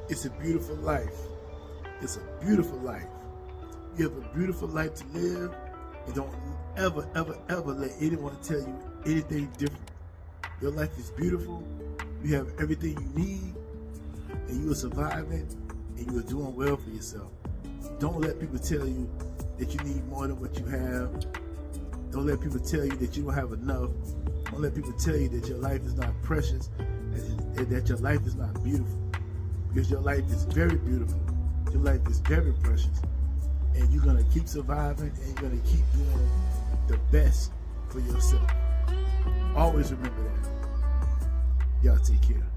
It's a beautiful life. It's a beautiful life. You have a beautiful life to live, and don't ever, ever, ever let anyone tell you anything different. Your life is beautiful. You have everything you need, and you are surviving, and you are doing well for yourself. Don't let people tell you that you need more than what you have. Don't let people tell you that you don't have enough. Don't let people tell you that your life is not precious and that your life is not beautiful. Because your life is very beautiful. Your life is very precious. And you're going to keep surviving, and you're going to keep doing the best for yourself. Always remember that. Y'all take care.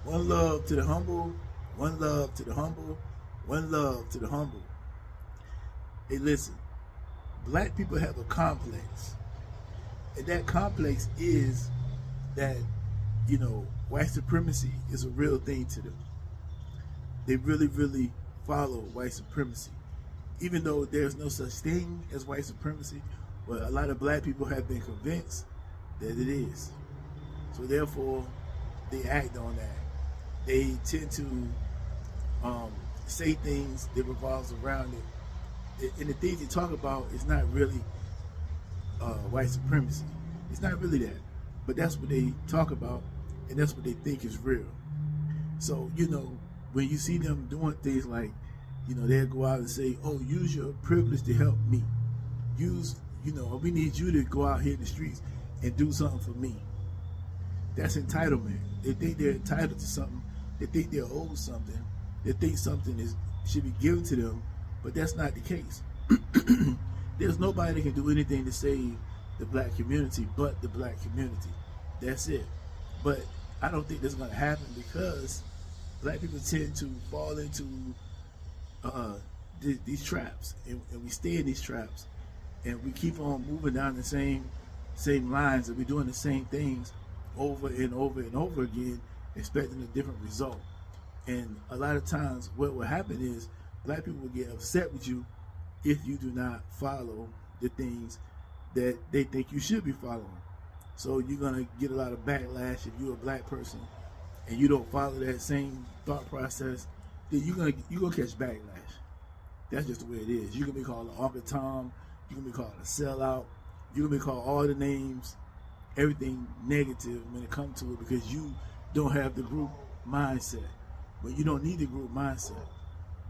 One love to the humble. One love to the humble. One love to the humble. Hey, listen. Black people have a complex. And that complex is that, white supremacy is a real thing to them. They really, really follow white supremacy. Even though there's no such thing as white supremacy, but a lot of black people have been convinced that it is. So therefore, they act on that. They tend to say things that revolves around it. And the things they talk about is not really white supremacy. It's not really that. But that's what they talk about, and that's what they think is real. So, when you see them doing things like, they'll go out and say, oh, use your privilege to help me. We need you to go out here in the streets and do something for me. That's entitlement. They think they're entitled to something. They think they're owed something. They think something should be given to them, but that's not the case. There's nobody that can do anything to save the black community but the black community. That's it. But I don't think that's going to happen because black people tend to fall into these traps, and we stay in these traps, and we keep on moving down the same lines, and we're doing the same things over and over and over again, expecting a different result. And a lot of times what will happen is black people will get upset with you if you do not follow the things that they think you should be following. So you're going to get a lot of backlash if you're a black person and you don't follow that same thought process. Then you're gonna catch backlash. That's just the way it is. You're gonna be called an Uncle Tom. You're gonna be called a sellout. You're gonna be called all the names, everything negative when it comes to it, because you don't have the group mindset. But you don't need the group mindset.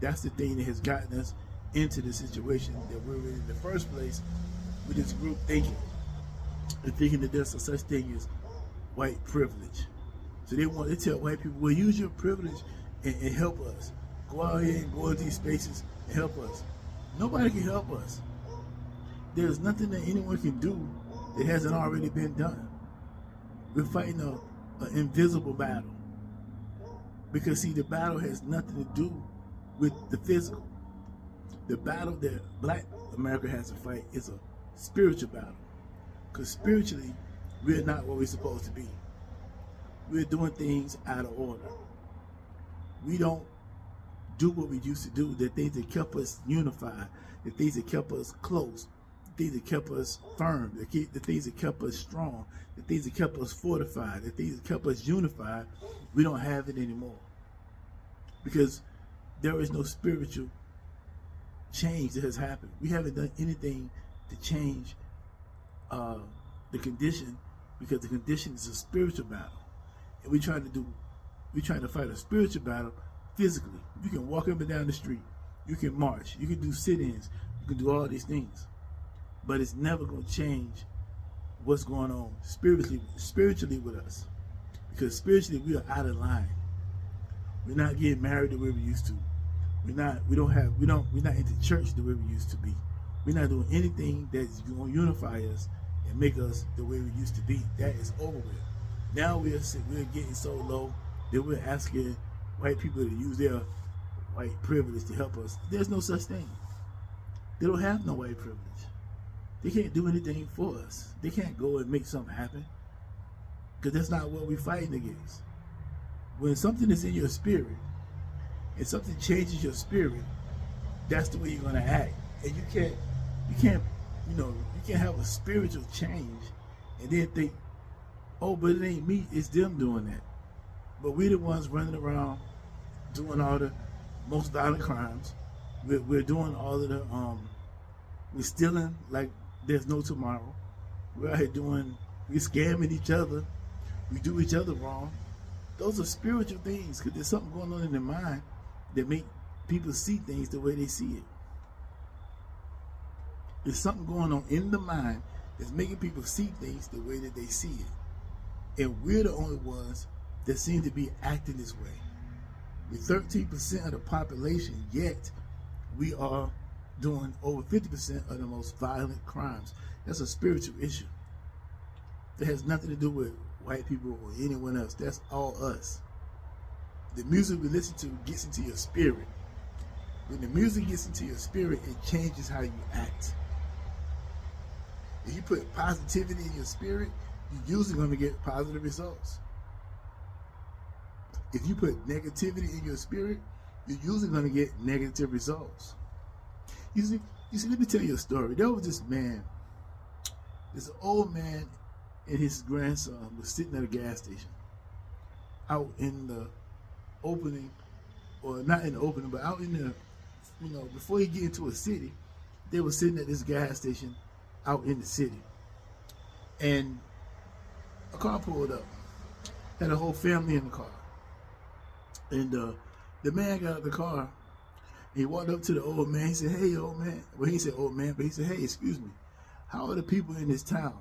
That's the thing that has gotten us into the situation that we're in the first place, with this group thinking and thinking that there's a such thing as white privilege. So they tell white people, well, use your privilege and help us. Go out here and go into these spaces and help us. Nobody can help us. There's nothing that anyone can do that hasn't already been done. We're fighting an invisible battle. Because see, the battle has nothing to do with the physical. The battle that black America has to fight is a spiritual battle. Because spiritually, we're not what we're supposed to be. We're doing things out of order. We don't do what we used to do, the things that kept us unified, the things that kept us close, the things that kept us firm, the things that kept us strong, the things that kept us fortified, the things that kept us unified. We don't have it anymore. Because there is no spiritual change that has happened. We haven't done anything to change the condition, because the condition is a spiritual battle. And we're trying to fight a spiritual battle physically. You can walk up and down the street. You can march. You can do sit-ins. You can do all these things. But it's never going to change what's going on spiritually with us. Because spiritually we are out of line. We're not getting married the way we used to. We're not into church the way we used to be. We're not doing anything that's going to unify us and make us the way we used to be. That is over with. Now we're getting so low that we're asking white people to use their white privilege to help us. There's no such thing. They don't have no white privilege. They can't do anything for us. They can't go and make something happen, because that's not what we're fighting against. When something is in your spirit and something changes your spirit, that's the way you're gonna act. And you can't have a spiritual change and then think, oh, but it ain't me, it's them doing that. But we're the ones running around doing all the most violent crimes. We're doing all of the we're stealing like there's no tomorrow. We're out here we're scamming each other. We do each other wrong. Those are spiritual things, because there's something going on in their mind that make people see things the way they see it. There's something going on in the mind that's making people see things the way that they see it. And we're the only ones that seem to be acting this way. We're 13% of the population, yet we are doing over 50% of the most violent crimes. That's a spiritual issue. That has nothing to do with white people or anyone else. That's all us. The music we listen to gets into your spirit. When the music gets into your spirit, it changes how you act. If you put positivity in your spirit, you're usually going to get positive results. If you put negativity in your spirit, you're usually going to get negative results. You see, let me tell you a story. There was this man, this old man and his grandson was sitting at a gas station out in the opening, or not in the opening, but out in the, before you get into a city, they were sitting at this gas station out in the city. And a car pulled up, had a whole family in the car. And the man got out of the car, and he walked up to the old man. He said, "Hey, old man." Well, he said old man, but he said, "Hey, excuse me, how are the people in this town?"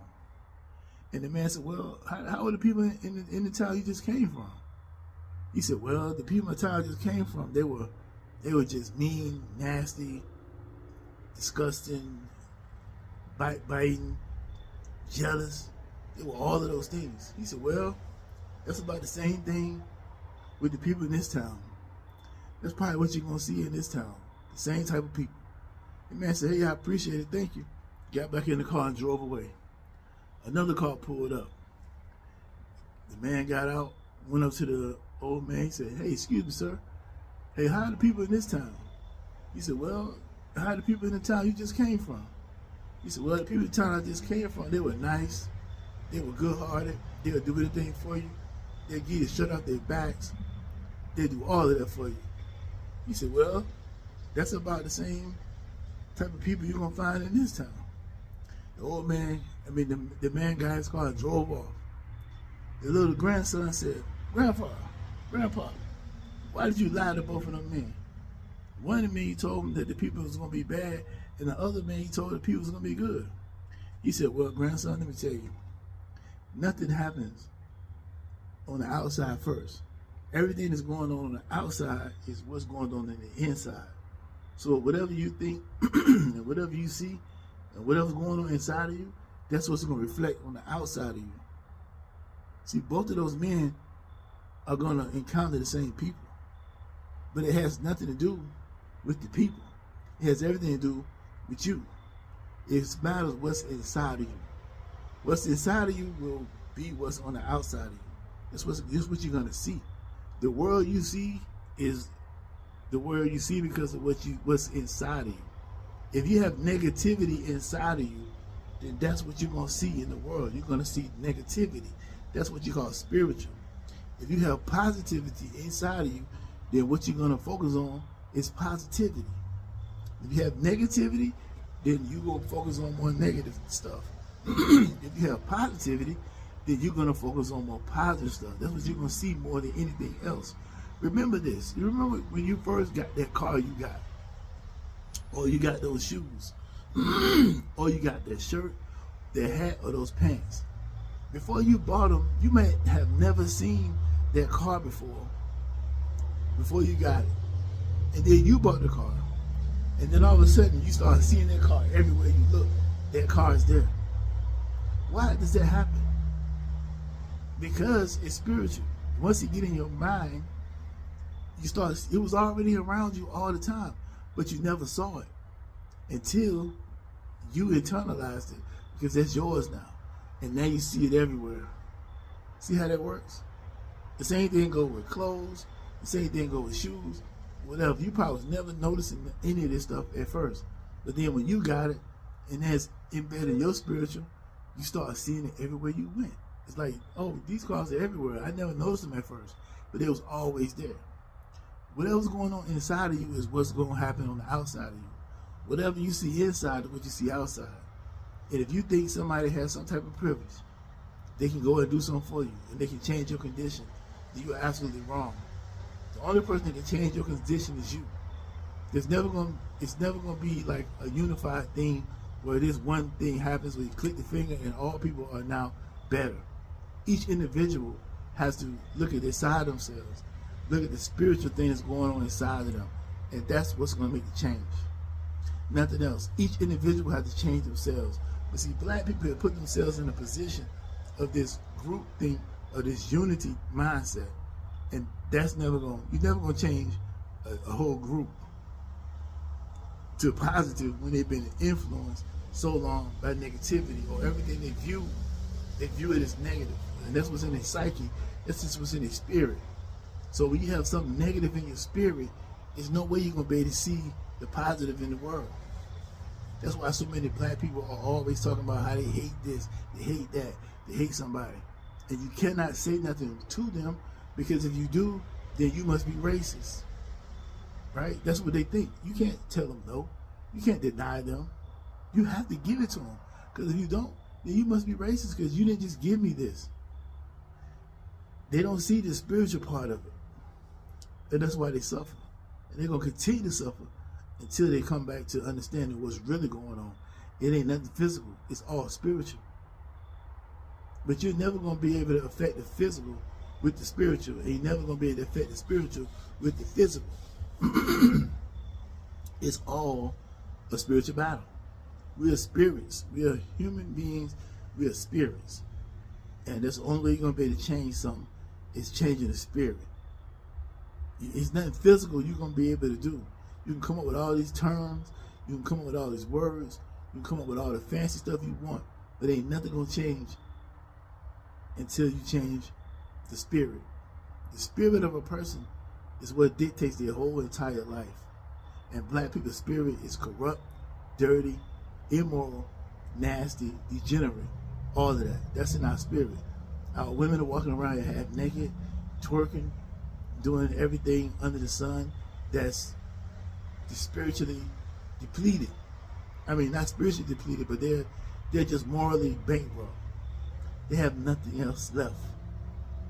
And the man said, "Well, how are the people in the town you just came from?" He said, "Well, the people in the town I just came from, they were just mean, nasty, disgusting, biting, jealous. They were all of those things." He said, "Well, that's about the same thing with the people in this town. That's probably what you're going to see in this town. The same type of people." The man said, "Hey, I appreciate it. Thank you." Got back in the car and drove away. Another car pulled up. The man got out, went up to the old man. He said, "Hey, excuse me, sir. Hey, how are the people in this town?" He said, "Well, how are the people in the town you just came from?" He said, "Well, the people in the town I just came from, they were nice. They were good-hearted. They would do anything for you. They'd give you a shirt off their backs. They do all of that for you." He said, "Well, that's about the same type of people you're going to find in this town." The old man, the man got his car and drove off. The little grandson said, Grandpa, why did you lie to both of them men? One of the men, he told him that the people was going to be bad, and the other man, he told the people was going to be good. He said, "Well, grandson, let me tell you, nothing happens on the outside first. Everything that's going on the outside is what's going on in the inside. So whatever you think and whatever you see and whatever's going on inside of you, that's what's going to reflect on the outside of you." See, both of those men are going to encounter the same people, but it has nothing to do with the people. It has everything to do with you. It matters what's inside of you. What's inside of you will be what's on the outside of you. That's what you're going to see. The world you see is the world you see because of what's inside of you. If you have negativity inside of you, then that's what you're going to see in the world. You're going to see negativity. That's what you call spiritual. If you have positivity inside of you, then what you're going to focus on is positivity. If you have negativity, then you're going to focus on more negative stuff. If you have positivity, then you're going to focus on more positive stuff. That's what you're going to see more than anything else. Remember this. You remember when you first got that car you got, or you got those shoes, or you got that shirt, that hat, or those pants. Before you bought them, you may have never seen that car before you got it. And then you bought the car. And then all of a sudden, you start seeing that car everywhere you look. That car is there. Why does that happen? Because it's spiritual. Once it get in your mind, it was already around you all the time, but you never saw it until you internalized it, because that's yours now. And now you see it everywhere. See how that works? The same thing goes with clothes. The same thing goes with shoes. Whatever. You probably was never noticing any of this stuff at first. But then when you got it, and that's embedded in your spiritual, you start seeing it everywhere you went. It's like, oh, these cars are everywhere. I never noticed them at first, but they was always there. Whatever's going on inside of you is what's going to happen on the outside of you. Whatever you see inside is what you see outside. And if you think somebody has some type of privilege, they can go and do something for you, and they can change your condition, then you're absolutely wrong. The only person that can change your condition is you. It's never gonna be like a unified thing where this one thing happens where you click the finger and all people are now better. Each individual has to look at inside themselves, look at the spiritual things going on inside of them, and that's what's gonna make the change. Nothing else. Each individual has to change themselves. But see, black people have put themselves in a position of this group thing, of this unity mindset, and that's you're never gonna change a whole group to positive when they've been influenced so long by negativity, or everything they view it as negative. And that's what's in their psyche, that's just what's in their spirit. So when you have something negative in your spirit, there's no way you're gonna be able to see the positive in the world. That's why so many black people are always talking about how they hate this, they hate that, they hate somebody. And you cannot say nothing to them, because if you do, then you must be racist. Right? That's what they think. You can't tell them no. You can't deny them. You have to give it to them. Because if you don't, then you must be racist, because you didn't just give me this. They don't see the spiritual part of it. And that's why they suffer. And they're going to continue to suffer until they come back to understanding what's really going on. It ain't nothing physical. It's all spiritual. But you're never going to be able to affect the physical with the spiritual. And you're never going to be able to affect the spiritual with the physical. It's all a spiritual battle. We are spirits. We are human beings. We are spirits. And that's the only way you're going to be able to change something is changing the spirit. It's nothing physical you're going to be able to do. You can come up with all these terms. You can come up with all these words. You can come up with all the fancy stuff you want. But ain't nothing going to change until you change the spirit. The spirit of a person is what dictates their whole entire life. And black people's spirit is corrupt, dirty, immoral, nasty, degenerate. All of that. That's in our spirit. Our women are walking around here half naked, twerking, doing everything under the sun that's spiritually depleted. I mean, not spiritually depleted, but they're just morally bankrupt. They have nothing else left.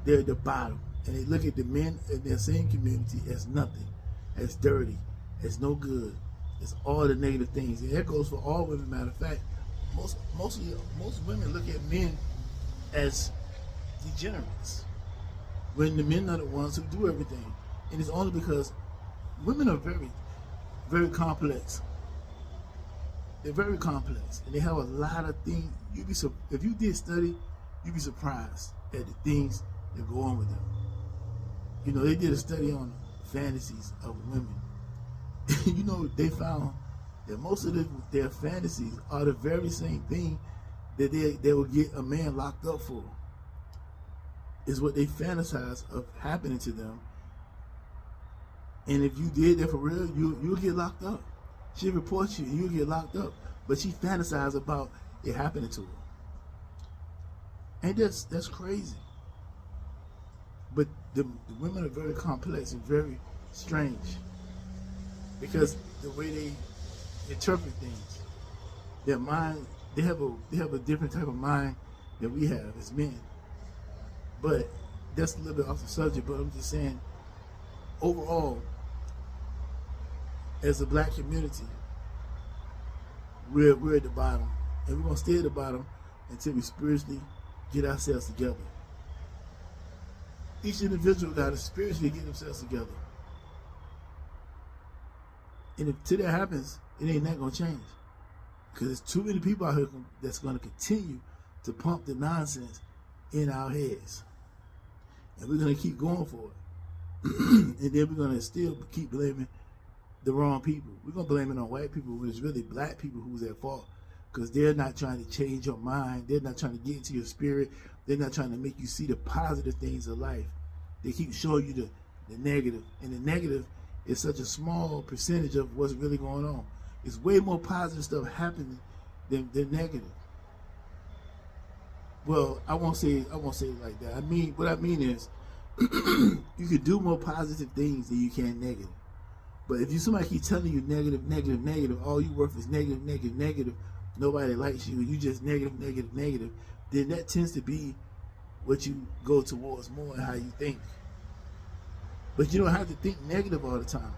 They're at the bottom. And they look at the men in their same community as nothing, as dirty, as no good, as all the negative things. And that goes for all women. Matter of fact, most women look at men as degenerates, when the men are the ones who do everything. And it's only because women are very, very complex. They're very complex, and they have a lot of things. If you did study, you'd be surprised at the things that go on with them. You know, they did a study on fantasies of women. You know, they found that most of their fantasies are the very same thing that they will get a man locked up for. Is what they fantasize of happening to them. And if you did that for real, you'll get locked up. She'll report you and you'll get locked up. But she fantasized about it happening to her. And that's crazy. But the women are very complex and very strange, because the way they interpret things, their mind, they have a different type of mind than we have as men. But that's a little bit off the subject, but I'm just saying, overall, as a black community, we're at the bottom, and we're going to stay at the bottom until we spiritually get ourselves together. Each individual got to spiritually get themselves together. And until that happens, it ain't not going to change. Because there's too many people out here that's going to continue to pump the nonsense in our heads. And we're going to keep going for it. And then we're going to still keep blaming the wrong people. We're going to blame it on white people when it's really black people who's at fault. Because they're not trying to change your mind. They're not trying to get into your spirit. They're not trying to make you see the positive things of life. They keep showing you the negative. And the negative is such a small percentage of what's really going on. It's way more positive stuff happening than negative. Well, I won't say it like that. I mean, what I mean is, you could do more positive things than you can negative. But if somebody keep telling you negative, negative, negative, all you worth is negative, negative, negative, nobody likes you, you just negative, negative, negative, then that tends to be what you go towards more and how you think. But you don't have to think negative all the time.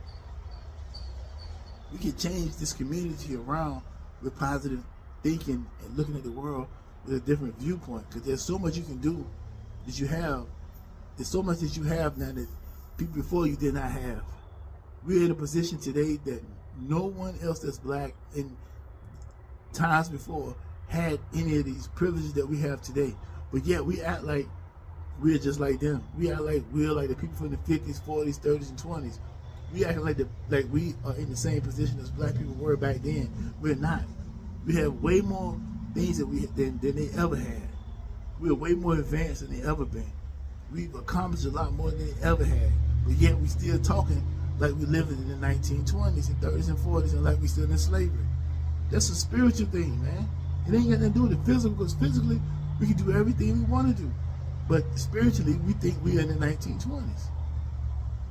We can change this community around with positive thinking and looking at the world with a different viewpoint. Because there's so much you can do that you have. There's so much that you have now that people before you did not have. We're in a position today that no one else that's black in times before had any of these privileges that we have today. But yet we act like we're just like them. We act like we're like the people from the 50s, 40s, 30s, and 20s. We act like we are in the same position as black people were back then. We're not. We have way more things than they ever had. We're way more advanced than they ever been. We've accomplished a lot more than they ever had. But yet we still talking like we're living in the 1920s and 30s and 40s and like we're still in slavery. That's a spiritual thing, man. It ain't got nothing to do with the physical, because physically we can do everything we want to do. But spiritually, we think we're in the 1920s.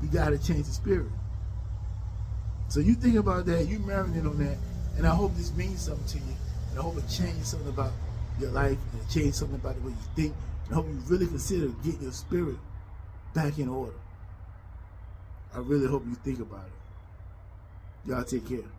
We got to change the spirit. So you think about that, you marinate on that, and I hope this means something to you. And I hope it changes something about your life, and it changes something about the way you think. And I hope you really consider getting your spirit back in order. I really hope you think about it. Y'all take care.